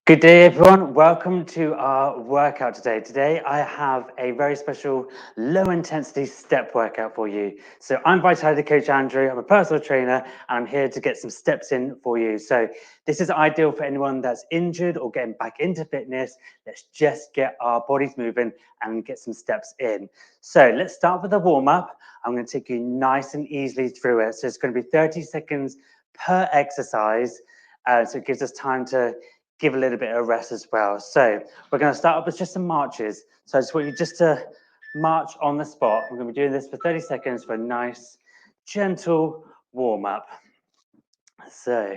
Good day, everyone. Welcome to our workout today. Today, I have a very special low intensity step workout for you. So I'm Vitality Coach Andrew. I'm a personal trainer, and I'm here to get some steps in for you. So this is ideal for anyone that's injured or getting back into fitness. Let's just get our bodies moving and get some steps in. So let's start with a warm up. I'm going to take you nice and easily through it. So it's going to be 30 seconds per exercise. So it gives us time to give a little bit of rest as well. So we're going to start off with just some marches. So I just want you just to march on the spot. We're going to be doing this for 30 seconds for a nice, gentle warm up. So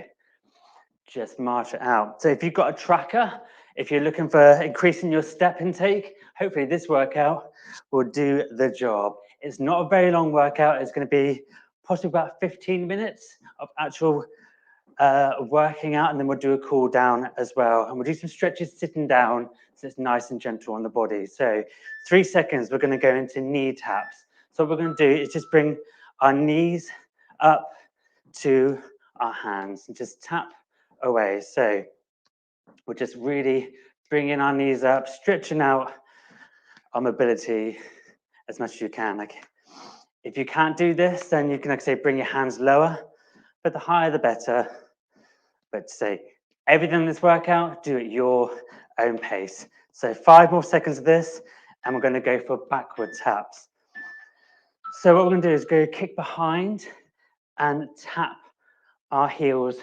just march it out. So if you've got a tracker, if you're looking for increasing your step intake, hopefully this workout will do the job. It's not a very long workout. It's going to be possibly about 15 minutes of actual working out, and then we'll do a cool down as well. And we'll do some stretches sitting down so it's nice and gentle on the body. So 3 seconds, we're going to go into knee taps. So what we're going to do is just bring our knees up to our hands and just tap away. So we're just really bringing our knees up, stretching out our mobility as much as you can. Like if you can't do this, then you can, like I say, bring your hands lower, but the higher the better. But say everything in this workout, do at your own pace. So 5 more seconds of this, and we're going to go for backward taps. So what we're going to do is go kick behind and tap our heels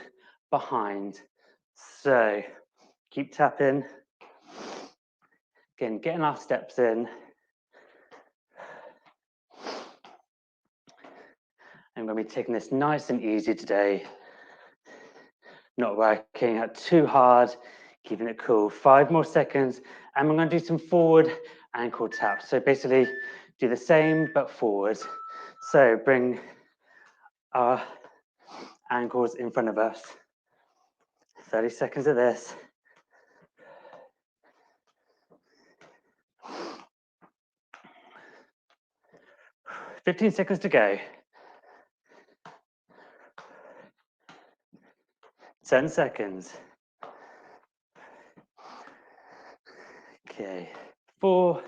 behind. So keep tapping. Again, getting our steps in. I'm going to be taking this nice and easy today. Not working out too hard, keeping it cool. 5 more seconds, and we're going to do some forward ankle taps. So basically, do the same but forward. So bring our ankles in front of us. 30 seconds of this. "15 seconds to go. 10 seconds. Okay. 4,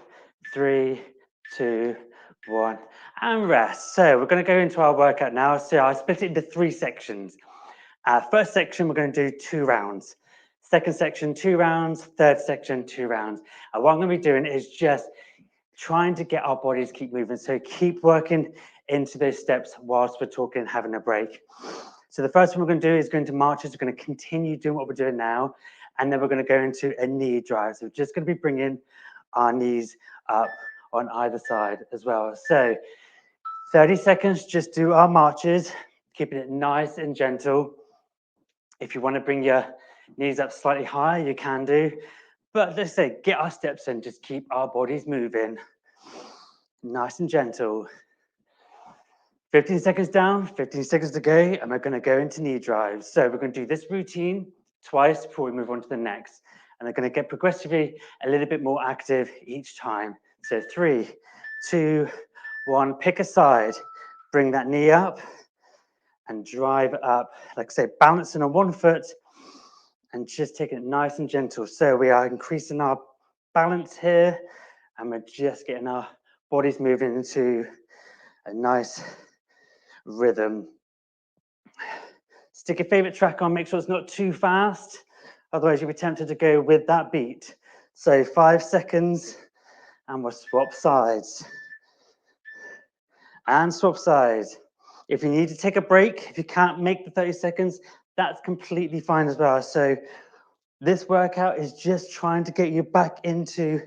3, 2, 1, and rest. So we're going to go into our workout now. So I split it into 3 sections. First section, we're going to do 2 rounds. Second section, 2 rounds. Third section, 2 rounds. And what I'm going to be doing is just trying to get our bodies keep moving. So keep working into those steps whilst we're talking, having a break. So the first one we're going to do is going to marches. We're going to continue doing what we're doing now. And then we're going to go into a knee drive. So we're just going to be bringing our knees up on either side as well. So 30 seconds, just do our marches, keeping it nice and gentle. If you want to bring your knees up slightly higher, you can do. But let's say, get our steps in, just keep our bodies moving. Nice and gentle. 15 seconds down, 15 seconds to go, and we're going to go into knee drives. So we're going to do this routine twice before we move on to the next. And they're going to get progressively a little bit more active each time. So 3, 2, 1, pick a side. Bring that knee up and drive up. Like I say, balancing on one foot and just taking it nice and gentle. So we are increasing our balance here, and we're just getting our bodies moving into a nice rhythm. Stick your favorite track on, make sure it's not too fast, otherwise you'll be tempted to go with that beat. So 5 seconds, and we'll swap sides. And swap sides. If you need to take a break, if you can't make the 30 seconds, that's completely fine as well. So this workout is just trying to get you back into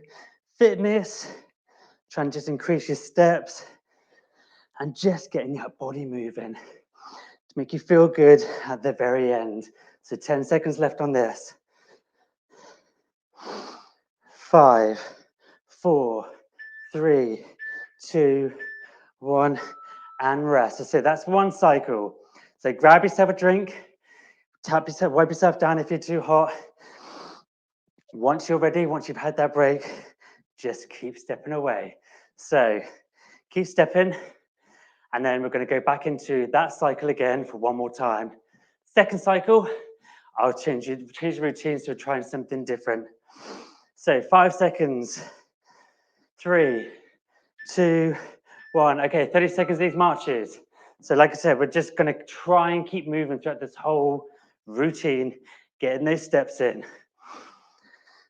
fitness, trying to just increase your steps, and just getting your body moving to make you feel good at the very end. So 10 seconds left on this. 5, 4, 3, 2, 1, and rest. So that's one cycle. So grab yourself a drink, tap yourself, wipe yourself down if you're too hot. Once you're ready, once you've had that break, just keep stepping away. So keep stepping, and then we're going to go back into that cycle again for one more time. Second cycle, I'll change the routines to trying something different. So 5 seconds. 3, 2, 1. Okay, 30 seconds these marches. So like I said, we're just going to try and keep moving throughout this whole routine, getting those steps in.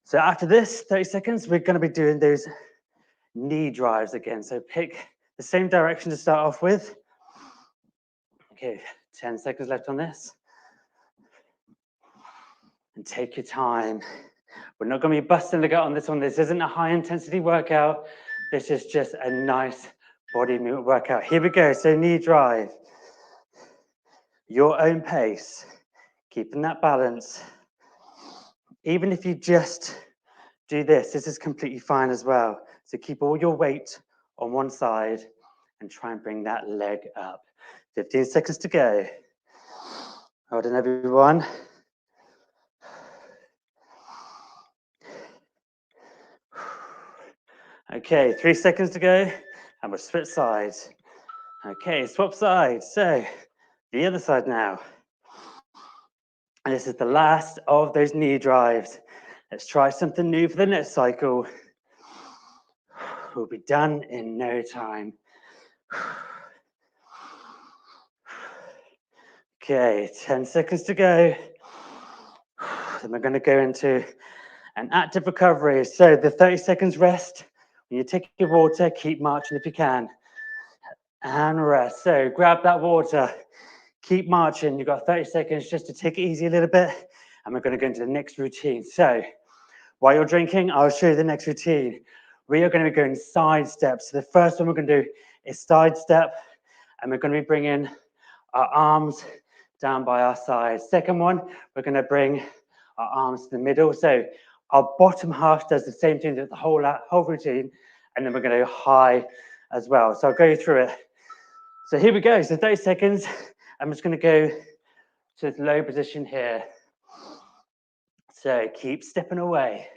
So after this 30 seconds, we're going to be doing those knee drives again. So pick the same direction to start off with. Okay, 10 seconds left on this. And take your time. We're not going to be busting the gut on this one. This isn't a high intensity workout. This is just a nice body movement workout. Here we go. So knee drive. Your own pace. Keeping that balance. Even if you just do this is completely fine as well. So keep all your weight on one side and try and bring that leg up. 15 seconds to go. Hold on, everyone. Okay, 3 seconds to go, and we'll switch sides. Okay, swap sides. So, the other side now. And this is the last of those knee drives. Let's try something new for the next cycle. We'll be done in no time. Okay, 10 seconds to go. Then we're going to go into an active recovery. So the 30 seconds rest. When you take your water, keep marching if you can. And rest. So grab that water. Keep marching. You've got 30 seconds just to take it easy a little bit. And we're going to go into the next routine. So while you're drinking, I'll show you the next routine. We are going to be going side steps. So the first one we're going to do is side step. And we're going to be bringing our arms down by our sides. Second one, we're going to bring our arms to the middle. So our bottom half does the same thing, the whole routine. And then we're going to go high as well. So I'll go through it. So here we go. So 30 seconds. I'm just going to go to this low position here. So keep stepping away.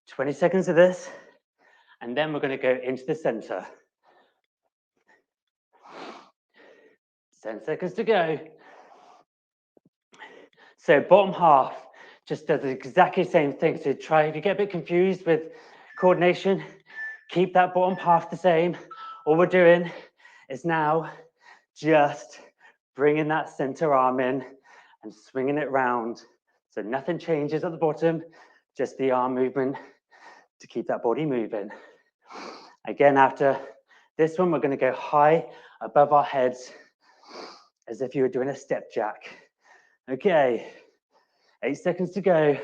20 seconds of this. And then we're going to go into the center. 10 seconds to go. So bottom half just does exactly the same thing. So try, if you get a bit confused with coordination, keep that bottom half the same. All we're doing is now just bringing that center arm in and swinging it round. So nothing changes at the bottom, just the arm movement to keep that body moving. Again, after this one, we're going to go high above our heads as if you were doing a step jack. Okay, 8 seconds to go.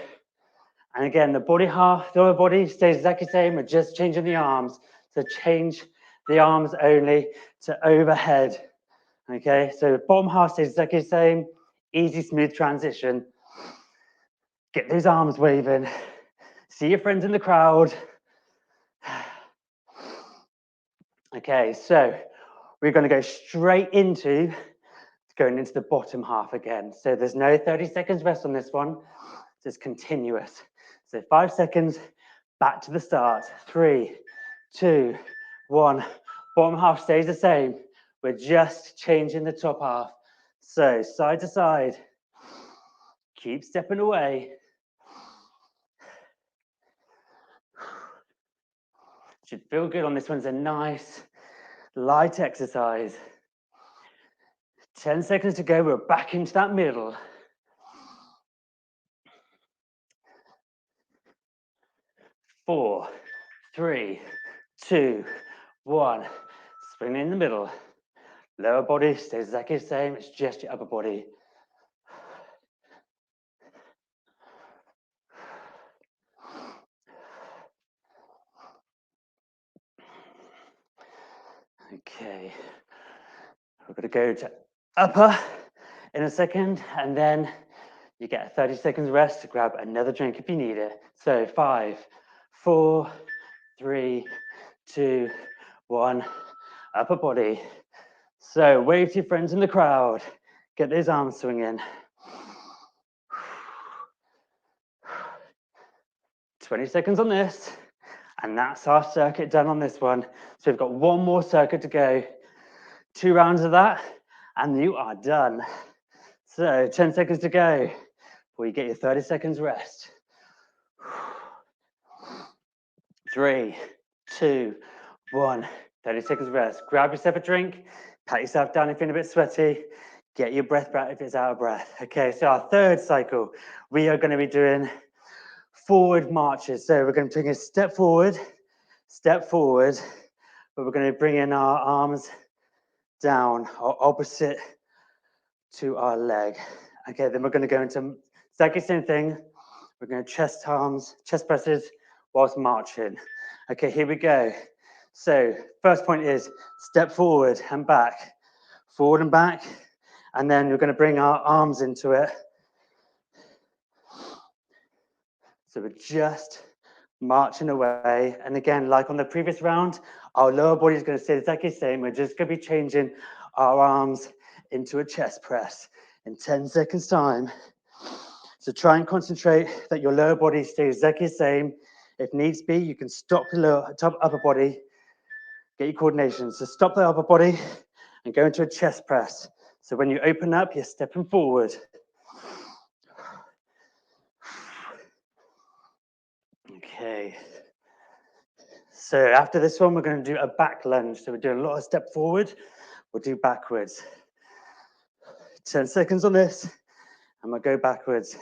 And again, the body half, the lower body stays exactly the same. We're just changing the arms. So change the arms only to overhead. Okay, so bottom half stays exactly the same. Easy, smooth transition. Get those arms waving. See your friends in the crowd. Okay, so we're going to go straight into going into the bottom half again. So there's no 30 seconds rest on this one. It's continuous. So 5 seconds, back to the start. 3, 2, 1. Bottom half stays the same. We're just changing the top half. So side to side. Keep stepping away. Should feel good on this one. It's a nice light exercise. 10 seconds to go. We're back into that middle. 4, 3, 2, 1. Spin in the middle. Lower body stays exactly the same. It's just your upper body. Okay. We're going to go to upper in a second, and then you get a 30 seconds rest to grab another drink if you need it. So 5, 4, 3, 2, 1. Upper body. So wave to your friends in the crowd. Get those arms swinging. 20 seconds on this. And that's our circuit done on this one. So we've got one more circuit to go. 2 rounds of that, and you are done. So 10 seconds to go before you get your 30 seconds rest. 3, 2, 1. 30 seconds rest. Grab yourself a drink, pat yourself down if you're feeling a bit sweaty, get your breath back if it's out of breath. Okay, so our third cycle, we are going to be doing forward marches. So we're going to take a step forward, but we're going to bring in our arms down or opposite to our leg. Okay, then we're going to go into exactly the same thing. We're going to chest presses whilst marching. Okay, here we go. So first point is step forward and back, and then we're going to bring our arms into it. So we're just marching away. And again, like on the previous round, our lower body is going to stay exactly the same. We're just going to be changing our arms into a chest press in 10 seconds time. So try and concentrate that your lower body stays exactly the same. If needs be, you can stop the upper body, get your coordination. So stop the upper body and go into a chest press. So when you open up, you're stepping forward. Okay. So after this one, we're going to do a back lunge. So we're doing a lot of step forward. We'll do backwards. 10 seconds on this, and we'll go backwards.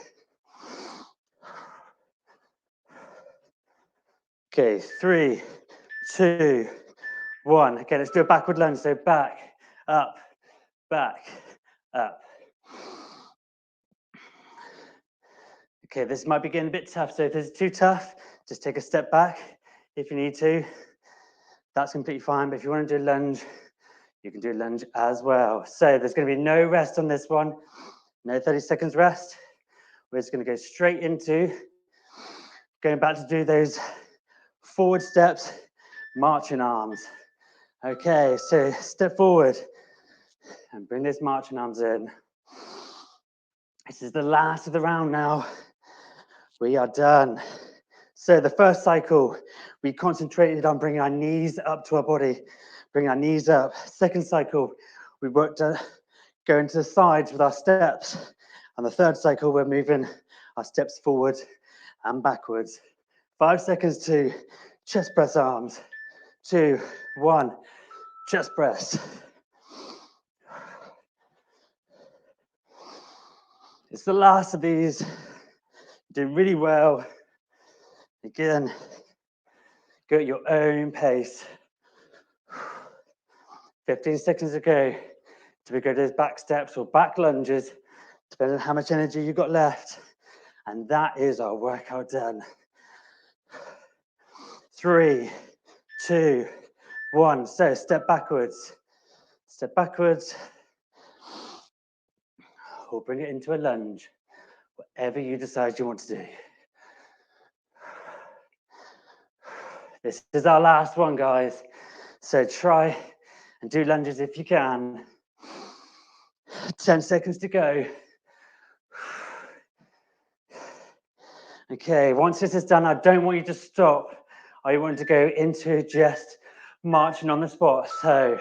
Okay, 3, 2, 1. Okay, let's do a backward lunge. So back, up, back, up. Okay, this might be getting a bit tough. So if this is too tough, just take a step back if you need to. That's completely fine. But if you want to do a lunge, you can do a lunge as well. So there's going to be no rest on this one. No 30 seconds rest. We're just going to go straight into going back to do those forward steps, marching arms. Okay, so step forward and bring those marching arms in. This is the last of the round now. We are done. So the first cycle, we concentrated on bringing our knees up to our body, bring our knees up. Second cycle, we worked to go into the sides with our steps. And the third cycle, we're moving our steps forward and backwards. 5 seconds to chest press arms. 2, 1, chest press. It's the last of these. You did really well. Again, go at your own pace. 15 seconds to go. Do we go to those back steps or back lunges, depending on how much energy you've got left. And that is our workout done. 3, 2, 1. So step backwards. Step backwards. Or bring it into a lunge. Whatever you decide you want to do. This is our last one, guys. So try and do lunges if you can. 10 seconds to go. Okay, once this is done, I don't want you to stop. I want to go into just marching on the spot. So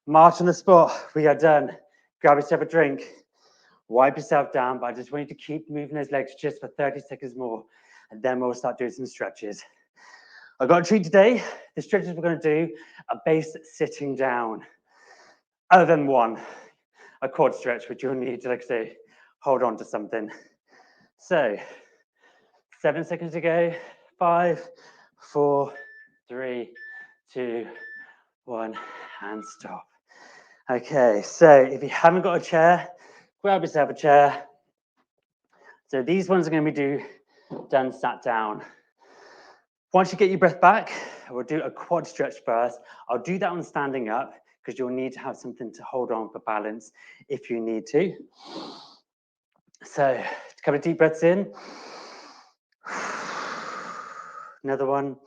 march on the spot. We are done. Grab yourself a drink. Wipe yourself down, but I just want you to keep moving those legs just for 30 seconds more, and then we'll start doing some stretches. I've got a treat today. The stretches we're going to do are based sitting down, other than one, a quad stretch, which you'll need to, like I say, hold on to something. So 7 seconds to go. 5, 4, 3, 2, 1, and stop. Okay, so if you haven't got a chair, grab yourself a chair. So these ones are going to be done sat down. Once you get your breath back, we'll do a quad stretch first. I'll do that on standing up because you'll need to have something to hold on for balance if you need to. So a couple of deep breaths in. Another one.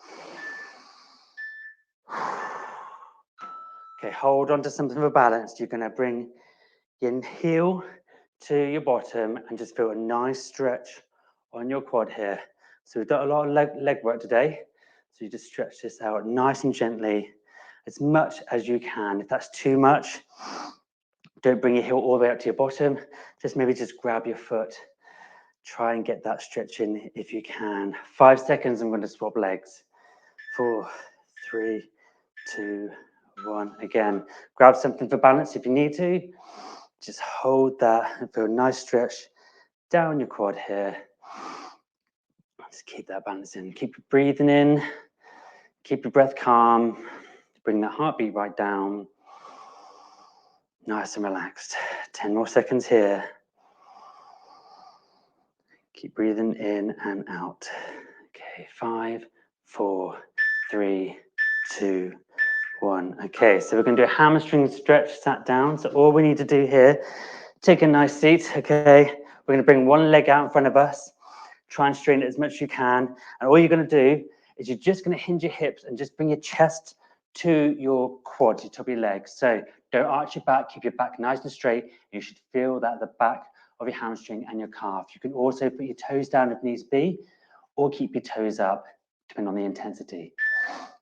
Okay, hold on to something for balance. You're going to bring your heel to your bottom and just feel a nice stretch on your quad here. So we've done a lot of leg work today. So you just stretch this out nice and gently, as much as you can. If that's too much, Don't bring your heel all the way up to your bottom. Maybe just grab your foot. Try and get that stretch in if you can. 5 seconds, I'm going to swap legs. 4, 3, 2, 1. Again, grab something for balance if you need to. Just hold that and feel a nice stretch down your quad here. Just keep that balance in. Keep breathing in. Keep your breath calm. Bring that heartbeat right down. Nice and relaxed. 10 more seconds here. Keep breathing in and out. Okay, 5, 4, 3, 2, 1. Okay, so we're going to do a hamstring stretch sat down. So all we need to do here, take a nice seat. Okay, we're going to bring one leg out in front of us. Try and straighten it as much as you can. And all you're going to do is you're just going to hinge your hips and just bring your chest to your quad, your top of your legs. So don't arch your back, keep your back nice and straight. You should feel that at the back of your hamstring and your calf. You can also put your toes down if needs be, or keep your toes up, depending on the intensity.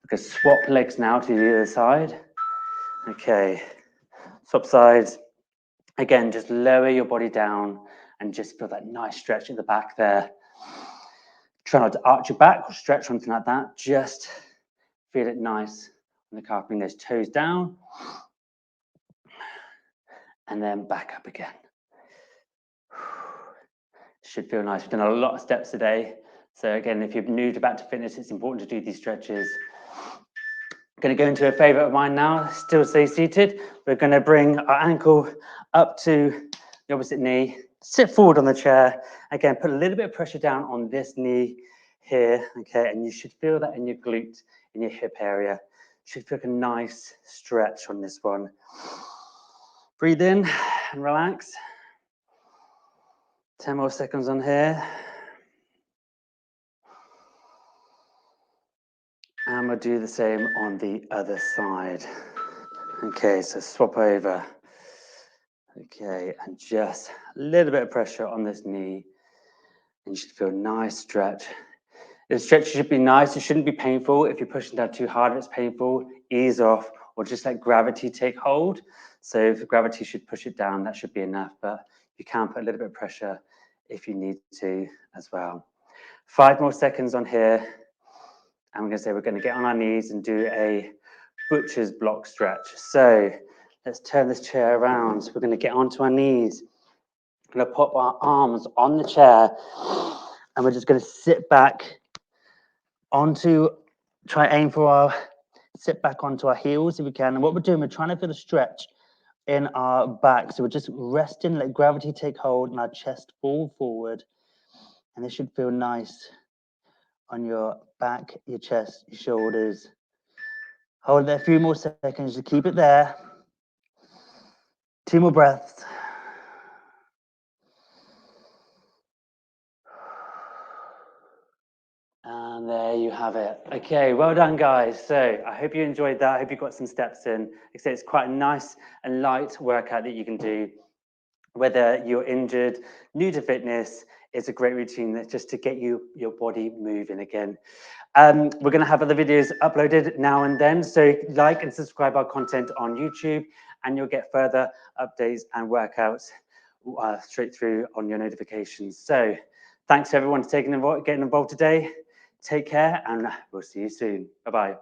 We can swap legs now to the other side. Okay, swap sides. Again, just lower your body down and just feel that nice stretch at the back there. Try not to arch your back or stretch or anything like that. Just feel it nice on the calf. Bring those toes down and then back up again. Should feel nice. We've done a lot of steps today. So again, if you're new to back to fitness, it's important to do these stretches. I'm going to go into a favorite of mine now. Still stay seated. We're going to bring our ankle up to the opposite knee. Sit forward on the chair. Again, put a little bit of pressure down on this knee here. Okay, and you should feel that in your glute, in your hip area. Should feel like a nice stretch on this one. Breathe in and relax. 10 more seconds on here. And we'll do the same on the other side. Okay, so swap over. Okay, and just a little bit of pressure on this knee. And you should feel a nice stretch. The stretch should be nice. It shouldn't be painful. If you're pushing down too hard, it's painful. Ease off, or just let gravity take hold. So if gravity should push it down, that should be enough. But you can put a little bit of pressure if you need to as well. 5 more seconds on here. And we're going to say we're going to get on our knees and do a butcher's block stretch. So let's turn this chair around. So we're going to get onto our knees. We're going to pop our arms on the chair. And we're just going to sit back onto, sit back onto our heels if we can. And what we're doing, we're trying to feel the stretch in our back. So we're just resting, let gravity take hold and our chest fall forward. And this should feel nice on your back, your chest, your shoulders. Hold there a few more seconds to keep it there. 2 more breaths. And there you have it. Okay, well done, guys. So I hope you enjoyed that. I hope you got some steps in. Like I said, it's quite a nice and light workout that you can do. Whether you're injured, new to fitness, it's a great routine that's just to get your body moving again. We're going to have other videos uploaded now and then. So like and subscribe our content on YouTube, and you'll get further updates and workouts straight through on your notifications. So thanks to everyone for getting involved today. Take care, and we'll see you soon. Bye-bye.